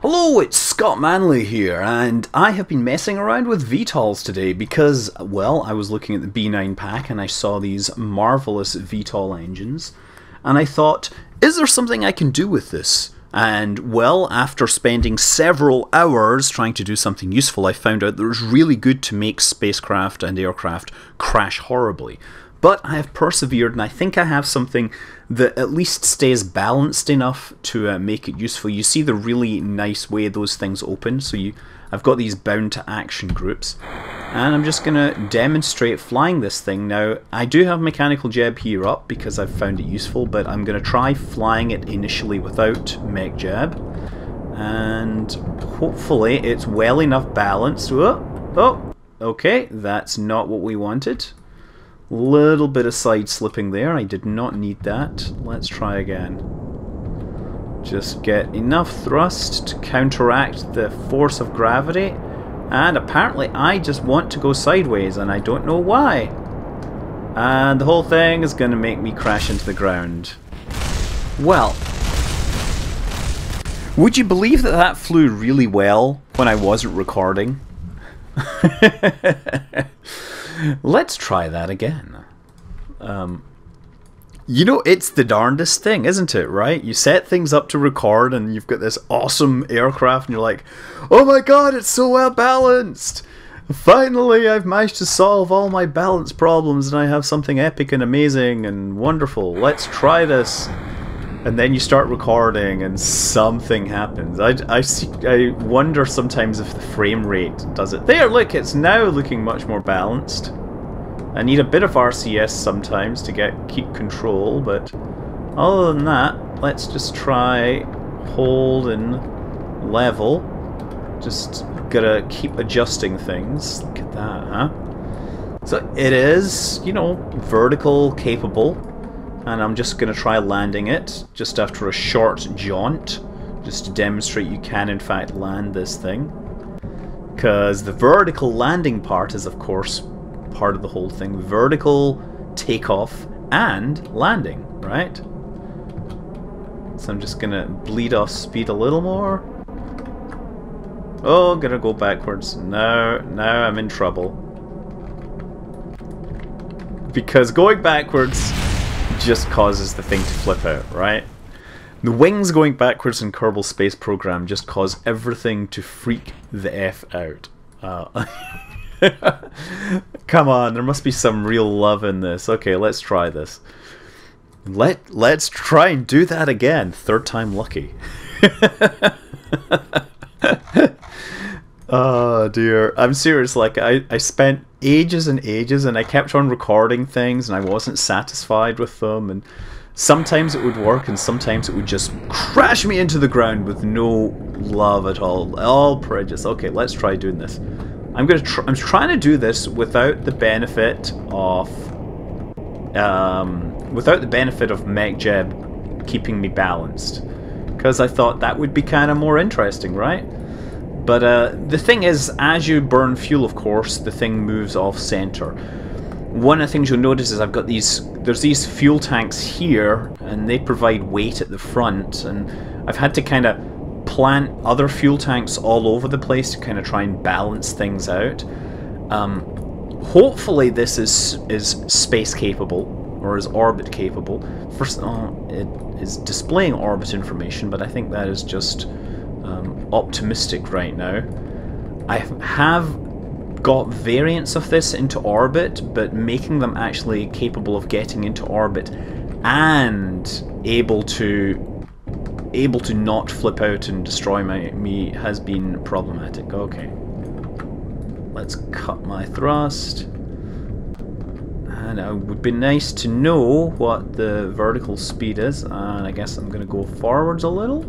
Hello, it's Scott Manley here, and I have been messing around with VTOLs today because, well, I was looking at the B9 pack and I saw these marvellous VTOL engines, and I thought, is there something I can do with this? And, well, after spending several hours trying to do something useful, I found out that it was really good to make spacecraft and aircraft crash horribly. But I have persevered, and I think I have something that at least stays balanced enough to make it useful. You see the really nice way those things open. So I've got these bound to action groups, and I'm just going to demonstrate flying this thing. Now, I do have mechanical jeb here up because I've found it useful, but I'm going to try flying it initially without mech jeb, and hopefully it's well enough balanced. Oh, okay, that's not what we wanted. Little bit of side slipping there. I did not need that. Let's try again. Just get enough thrust to counteract the force of gravity, and apparently I just want to go sideways and I don't know why. And the whole thing is going to make me crash into the ground. Well, would you believe that that flew really well when I wasn't recording? Let's try that again. You know, it's the darndest thing, isn't it, right? You set things up to record and you've got this awesome aircraft and you're like, oh my god, it's so well balanced! Finally, I've managed to solve all my balance problems and I have something epic and amazing and wonderful. Let's try this. And then you start recording and something happens. I wonder sometimes if the frame rate does it. There, look, it's now looking much more balanced. I need a bit of RCS sometimes to keep control, but other than that, let's just try hold and level. Just gotta keep adjusting things. Look at that, huh? So it is, you know, vertical capable. And I'm just going to try landing it just after a short jaunt, just to demonstrate you can in fact land this thing. Because the vertical landing part is of course part of the whole thing. Vertical takeoff and landing, right? So I'm just going to bleed off speed a little more. Oh, gonna go backwards. Now I'm in trouble. Because going backwards just causes the thing to flip out, right? The wings going backwards in Kerbal Space Program just cause everything to freak the F out. Come on, there must be some real love in this. Okay, let's try this. Let's try and do that again. Third time lucky. Oh dear, I'm serious, like I spent ages and ages and I kept on recording things and I wasn't satisfied with them, and sometimes it would work and sometimes it would just crash me into the ground with no love at all prejudice. Okay, let's try doing this. I'm trying to do this without the benefit of mech jeb keeping me balanced, because I thought that would be kind of more interesting, right? But the thing is, as you burn fuel, of course, the thing moves off center. One of the things you'll notice is there's these fuel tanks here, and they provide weight at the front, and I've had to kind of plant other fuel tanks all over the place to kind of try and balance things out. Hopefully this is space capable, or is orbit capable. First, it is displaying orbit information, but I think that is just optimistic right now. I have got variants of this into orbit, but making them actually capable of getting into orbit and able to not flip out and destroy me has been problematic. Okay, let's cut my thrust, and it would be nice to know what the vertical speed is, and I guess I'm going to go forwards a little.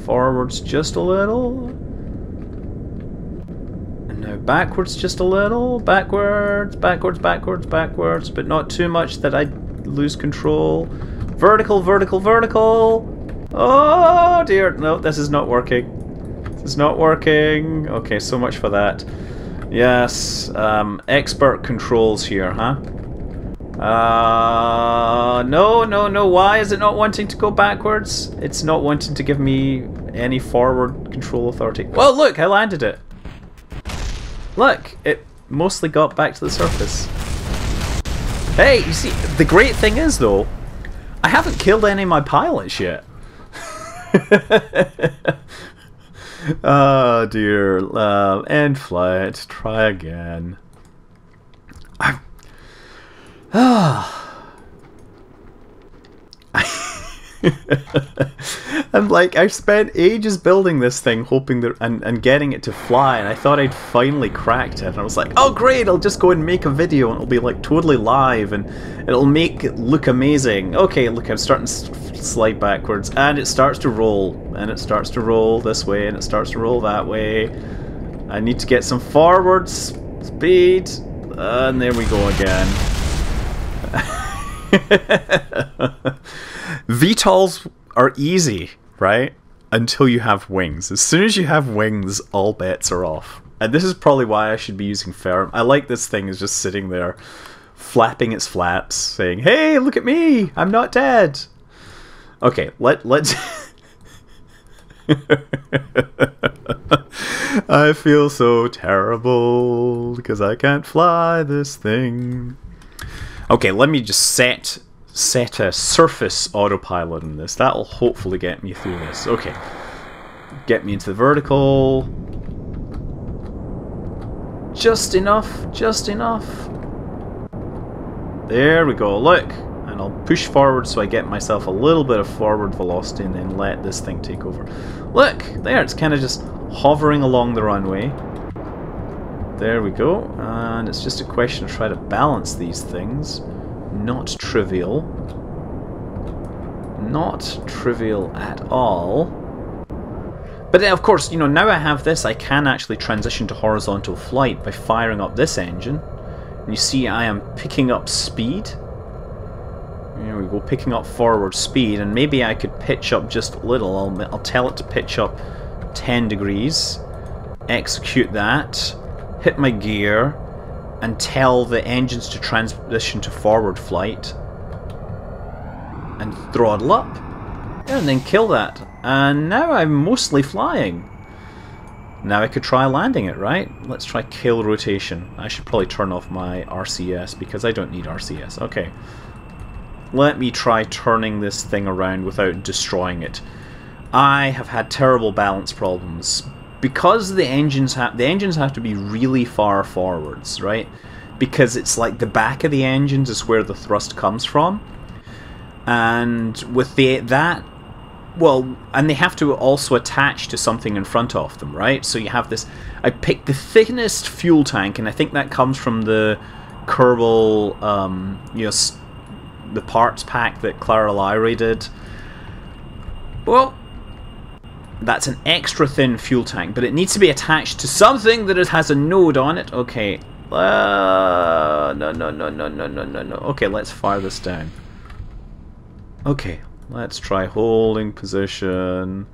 Forwards just a little, and now backwards just a little, backwards, but not too much that I lose control. Vertical, vertical, vertical. Oh dear, no, this is not working. This is not working. Okay, so much for that. Yes, expert controls here, huh? No, why is it not wanting to go backwards? It's not wanting to give me any forward control authority. Well, look, I landed it. Look, it mostly got back to the surface. Hey, you see, the great thing is though, I haven't killed any of my pilots yet. Oh dear. End flight. Try again. I'm like, I've spent ages building this thing, hoping that and getting it to fly, and I thought I'd finally cracked it, and I was like, oh great, I'll just go and make a video and it'll be like totally live and it'll make it look amazing. Okay, look, I'm starting to slide backwards, and it starts to roll, and it starts to roll this way, and it starts to roll that way. I need to get some forward speed, and there we go again. VTOLs are easy, right? Until you have wings. As soon as you have wings, all bets are off. And this is probably why I should be using Ferrum. I like this thing is just sitting there, flapping its flaps, saying, hey, look at me! I'm not dead! Okay, let's... I feel so terrible because I can't fly this thing. Okay, let me just set a surface autopilot in this. That'll hopefully get me through this. Okay. Get me into the vertical. Just enough, just enough. There we go, look. And I'll push forward so I get myself a little bit of forward velocity and then let this thing take over. Look, there, it's kind of just hovering along the runway. There we go, and it's just a question of trying to balance these things. Not trivial. Not trivial at all. But then, of course, you know, now I have this, I can actually transition to horizontal flight by firing up this engine. And you see I am picking up speed. There we go, picking up forward speed, and maybe I could pitch up just a little. I'll tell it to pitch up 10 degrees. Execute that. Hit my gear and tell the engines to transition to forward flight and throttle up and then kill that, and now I'm mostly flying. Now I could try landing it, right? Let's try kill rotation. I should probably turn off my RCS because I don't need RCS. Okay, let me try turning this thing around without destroying it. I have had terrible balance problems because the engines have to be really far forwards, right? Because it's like the back of the engines is where the thrust comes from, and with and they have to also attach to something in front of them, right? So you have this. I picked the thinnest fuel tank, and I think that comes from the Kerbal, you know, the parts pack that Clara Lyra did. Well, that's an extra thin fuel tank, but it needs to be attached to something that has a node on it. Okay. No. Okay, let's fire this down. Okay, let's try holding position.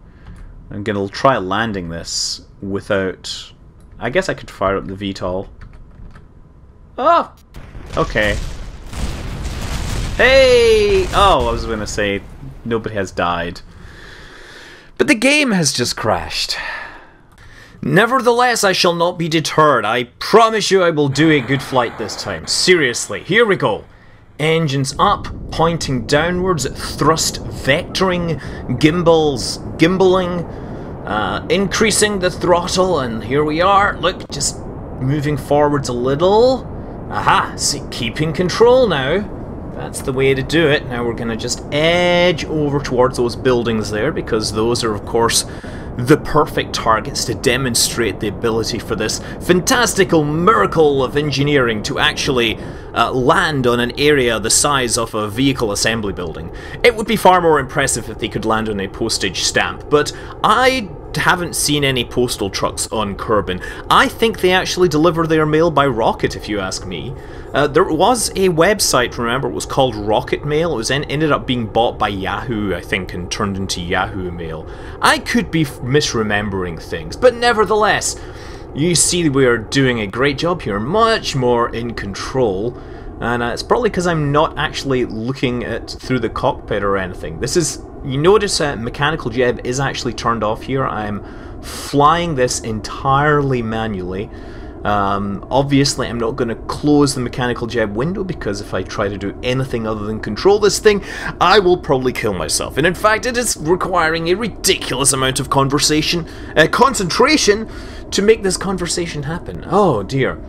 I'm gonna try landing this without... I guess I could fire up the VTOL. Oh! Okay. Hey! Oh, I was gonna say, nobody has died. But the game has just crashed. Nevertheless, I shall not be deterred. I promise you I will do a good flight this time. Seriously, here we go. Engines up, pointing downwards, thrust vectoring, gimbaling, increasing the throttle, and here we are. Look, just moving forwards a little. Aha, see, keeping control now. That's the way to do it. Now we're going to just edge over towards those buildings there, because those are, of course, the perfect targets to demonstrate the ability for this fantastical miracle of engineering to actually land on an area the size of a vehicle assembly building. It would be far more impressive if they could land on a postage stamp, but I haven't seen any postal trucks on Kerbin. I think they actually deliver their mail by rocket, if you ask me. There was a website, remember, it was called Rocket Mail. It was ended up being bought by Yahoo, I think, and turned into Yahoo Mail. I could be misremembering things, but nevertheless, you see we're doing a great job here, much more in control, and it's probably because I'm not actually looking at through the cockpit or anything. This is you notice mechanical jib is actually turned off here. I'm flying this entirely manually. Obviously I'm not going to close the mechanical jib window, because if I try to do anything other than control this thing, I will probably kill myself. And in fact, it is requiring a ridiculous amount of concentration to make this conversation happen. Oh dear.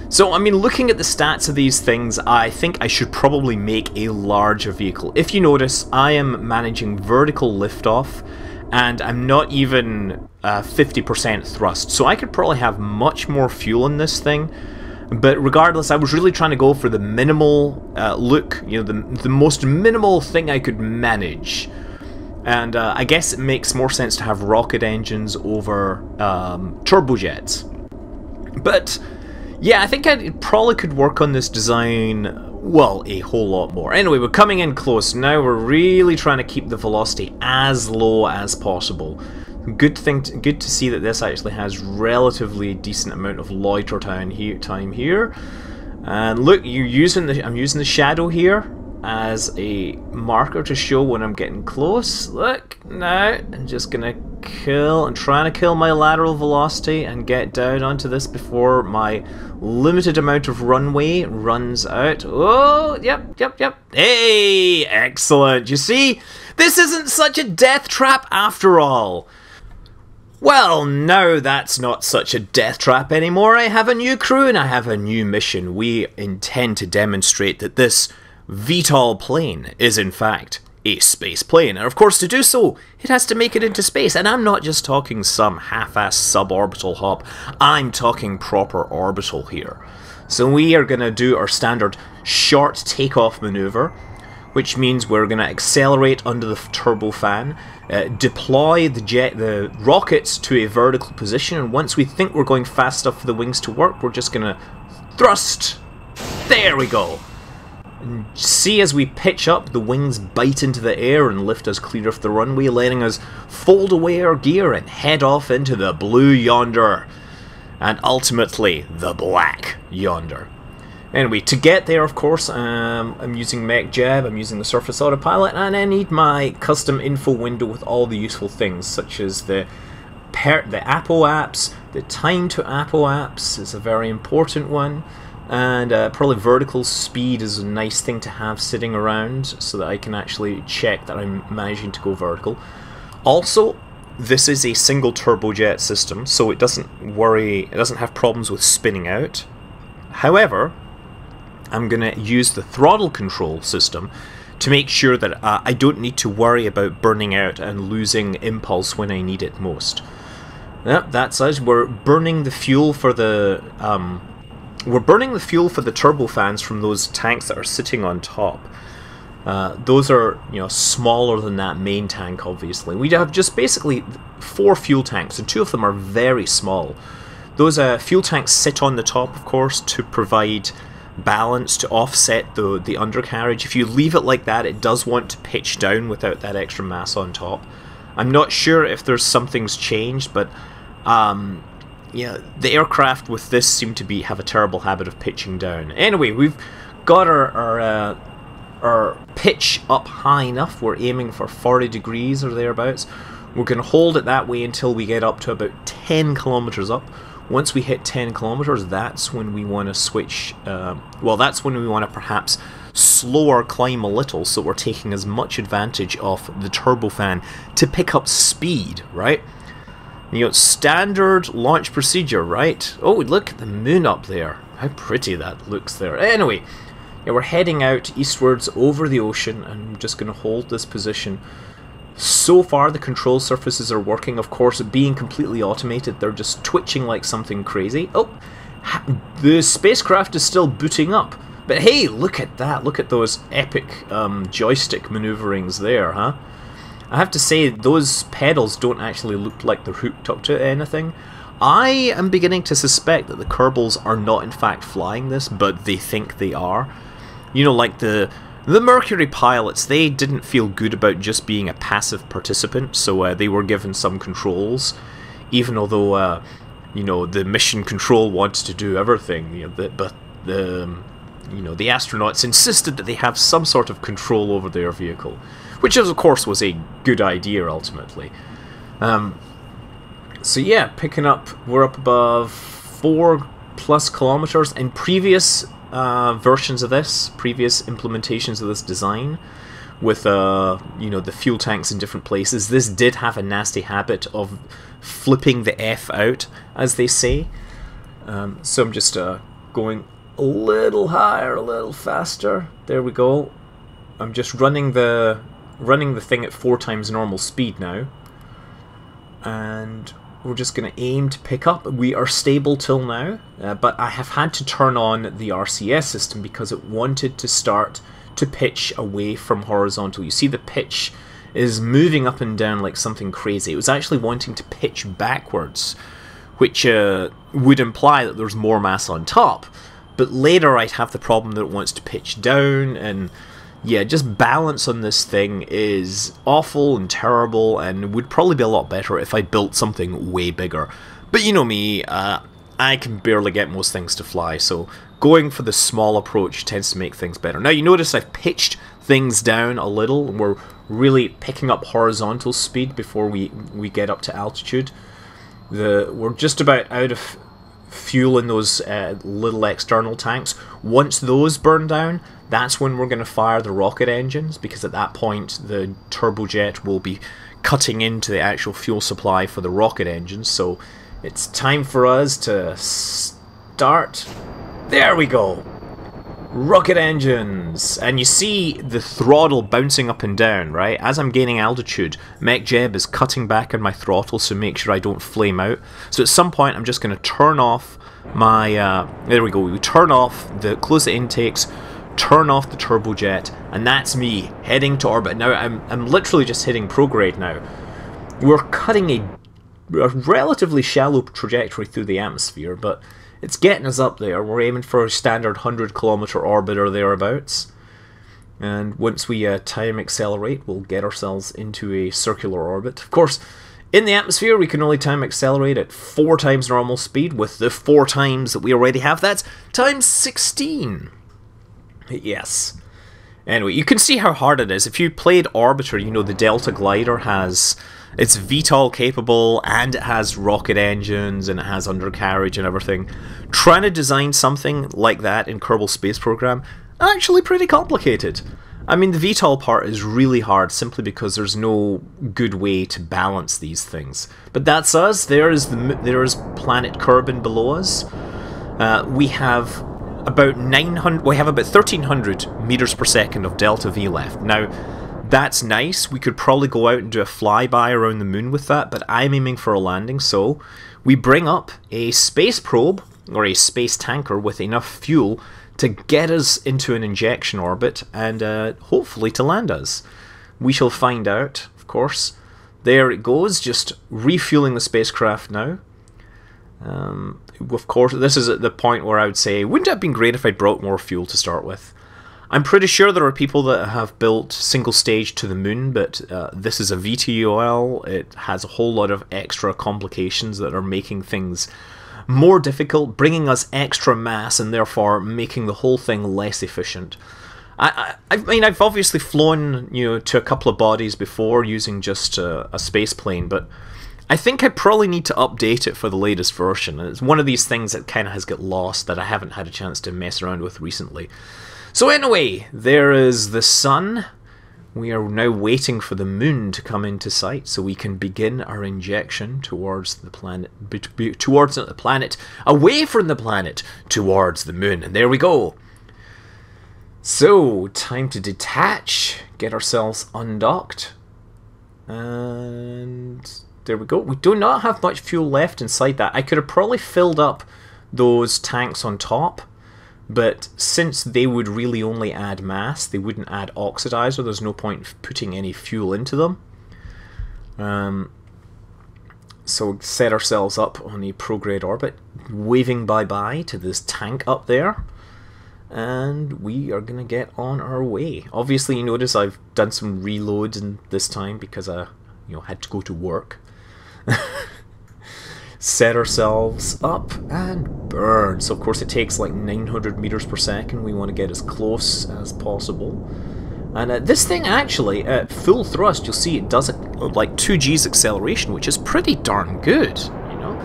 So, I mean, looking at the stats of these things, I think I should probably make a larger vehicle. If you notice, I am managing vertical liftoff, and I'm not even 50% thrust. So I could probably have much more fuel in this thing. But regardless, I was really trying to go for the minimal look, you know, the most minimal thing I could manage. And I guess it makes more sense to have rocket engines over turbojets. But yeah, I think I probably could work on this design, well, a whole lot more. Anyway, we're coming in close. Now we're really trying to keep the velocity as low as possible. Good to see that this actually has relatively decent amount of loiter time here. And look, I'm using the shadow here as a marker to show when I'm getting close. Look, now I'm just gonna trying to kill my lateral velocity and get down onto this before my limited amount of runway runs out. Oh, yep. Hey, excellent. You see, this isn't such a death trap after all. Well, now that's not such a death trap anymore. I have a new crew and I have a new mission. We intend to demonstrate that this VTOL plane is in fact a space plane, and of course to do so it has to make it into space. And I'm not just talking some half-ass suborbital hop, I'm talking proper orbital here. So we are going to do our standard short takeoff maneuver, which means we're going to accelerate under the turbofan, deploy the rockets to a vertical position, and once we think we're going fast enough for the wings to work, we're just going to thrust. There we go. And see, as we pitch up, the wings bite into the air and lift us clear off the runway, letting us fold away our gear and head off into the blue yonder, and ultimately the black yonder. Anyway, to get there, of course, I'm using Mech Jab, I'm using the Surface Autopilot, and I need my custom info window with all the useful things, such as the Apo apps, the time to Apo apps is a very important one. And probably vertical speed is a nice thing to have sitting around so that I can actually check that I'm managing to go vertical. Also, this is a single turbojet system, so it doesn't have problems with spinning out. However, I'm going to use the throttle control system to make sure that I don't need to worry about burning out and losing impulse when I need it most. Yep, that's us. We're burning the fuel for the turbofans from those tanks that are sitting on top. Those are, smaller than that main tank, obviously. We have just basically 4 fuel tanks, and 2 of them are very small. Those fuel tanks sit on the top, of course, to provide balance, to offset the undercarriage. If you leave it like that, it does want to pitch down without that extra mass on top. I'm not sure if something's changed, but yeah, the aircraft with this seem to have a terrible habit of pitching down. Anyway, we've got our pitch up high enough. We're aiming for 40 degrees or thereabouts. We're going to hold it that way until we get up to about 10 kilometers up. Once we hit 10 kilometers, that's when we want to switch. That's when we want to perhaps slow our climb a little, so we're taking as much advantage of the turbofan to pick up speed, right? Standard launch procedure, right? Oh, look at the moon up there. How pretty that looks there. Anyway, yeah, we're heading out eastwards over the ocean, and I'm just going to hold this position. So far, the control surfaces are working. Of course, being completely automated, they're just twitching like something crazy. Oh, the spacecraft is still booting up. But hey, look at that. Look at those epic joystick maneuverings there, huh? I have to say, those pedals don't actually look like they're hooked up to anything. I am beginning to suspect that the Kerbals are not in fact flying this, but they think they are. Like the Mercury pilots, they didn't feel good about just being a passive participant, so they were given some controls, even although, the mission control wants to do everything, but the astronauts insisted that they have some sort of control over their vehicle. which of course was a good idea ultimately. So yeah, picking up, we're up above 4+ kilometers. In previous versions of this, previous implementations of this design, with you know, the fuel tanks in different places, this did have a nasty habit of flipping the F out, as they say. So I'm just going a little higher, a little faster. There we go. I'm just running the thing at 4 times normal speed now, and we're just going to aim to pick up. We are stable till now, but I have had to turn on the RCS system because it wanted to start to pitch away from horizontal. You see the pitch is moving up and down like something crazy. It was actually wanting to pitch backwards, which would imply that there's more mass on top. But later I'd have the problem that it wants to pitch down, and yeah, just balance on this thing is awful and terrible, and would probably be a lot better if I built something way bigger. But you know me, I can barely get most things to fly, so going for the small approach tends to make things better. Now you notice I've pitched things down a little, and we're really picking up horizontal speed before we get up to altitude. We're just about out of fuel in those little external tanks. Once those burn down, that's when we're going to fire the rocket engines, because at that point the turbojet will be cutting into the actual fuel supply for the rocket engines. So it's time for us to start. There we go. Rocket engines! And you see the throttle bouncing up and down, right? As I'm gaining altitude, MechJeb is cutting back on my throttle to make sure I don't flame out. So at some point I'm just going to turn off my... there we go, we turn off close the intakes, turn off the turbojet, and that's me heading to orbit. Now I'm literally just hitting prograde now. We're cutting a relatively shallow trajectory through the atmosphere, but it's getting us up there. We're aiming for a standard 100-kilometer orbit or thereabouts. And once we time accelerate, we'll get ourselves into a circular orbit. Of course, in the atmosphere, we can only time accelerate at 4 times normal speed. With the 4 times that we already have, that's times 16. Yes. Anyway, you can see how hard it is. If you played Orbiter, you know the Delta Glider has... It's VTOL capable, and it has rocket engines, and it has undercarriage and everything. Trying to design something like that in Kerbal Space Program, actually pretty complicated. I mean, the VTOL part is really hard simply because there's no good way to balance these things. But that's us. There is planet Kerbal below us. We have about 1300 meters per second of delta V left. Now, that's nice. We could probably go out and do a flyby around the moon with that, but I'm aiming for a landing, so we bring up a space probe, or a space tanker with enough fuel to get us into an injection orbit, and hopefully to land us. We shall find out, of course. There it goes, just refueling the spacecraft now. Of course, this is at the point where I would say, wouldn't it have been great if I brought more fuel to start with? I'm pretty sure there are people that have built single stage to the moon, but this is a VTOL. It has a whole lot of extra complications that are making things more difficult, bringing us extra mass, and therefore making the whole thing less efficient. I mean, I've obviously flown, you know, to a couple of bodies before using just a spaceplane, but I think I probably need to update it for the latest version. It's one of these things that kind of has got lost that I haven't had a chance to mess around with recently. So anyway, there is the sun. We are now waiting for the moon to come into sight so we can begin our injection towards the planet, away from the planet, towards the moon. And there we go. So, time to detach, get ourselves undocked. And there we go. We do not have much fuel left inside that. I could have probably filled up those tanks on top, but since they would really only add mass, they wouldn't add oxidizer, there's no point putting any fuel into them. So set ourselves up on a prograde orbit, waving bye-bye to this tank up there, and we are going to get on our way. Obviously, you notice I've done some reloads in this time because I had to go to work. Set ourselves up and burn. So of course it takes like 900 meters per second. We want to get as close as possible. And this thing actually, at full thrust, you'll see it does it like 2G's acceleration, which is pretty darn good, you know.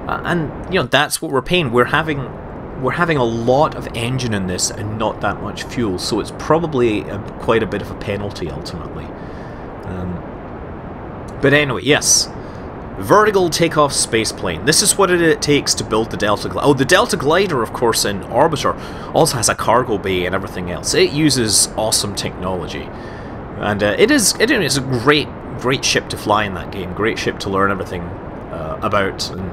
And you know, that's what we're paying. We're having a lot of engine in this and not that much fuel, so it's probably quite a bit of a penalty ultimately. But anyway, yes. Vertical takeoff spaceplane. This is what it takes to build the Delta Glider. Oh, the Delta Glider, of course, in Orbiter also has a cargo bay and everything else. It uses awesome technology, and it is a great ship to fly in that game. Great ship to learn everything about. And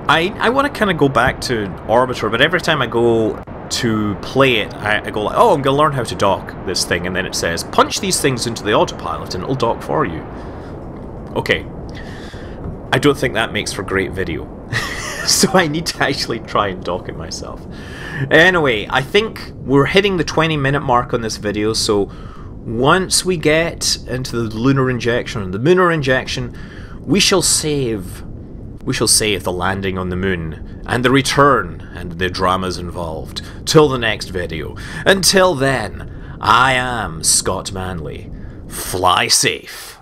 I want to kind of go back to Orbiter, but every time I go to play it, I go like, oh, I'm going to learn how to dock this thing, and then it says, punch these things into the autopilot and it'll dock for you. Okay. I don't think that makes for great video. So I need to actually try and dock it myself. Anyway, I think we're hitting the 20-minute mark on this video, so once we get into the lunar injection and the lunar injection, we shall save the landing on the moon and the return and the dramas involved till the next video. Until then, I am Scott Manley. Fly safe.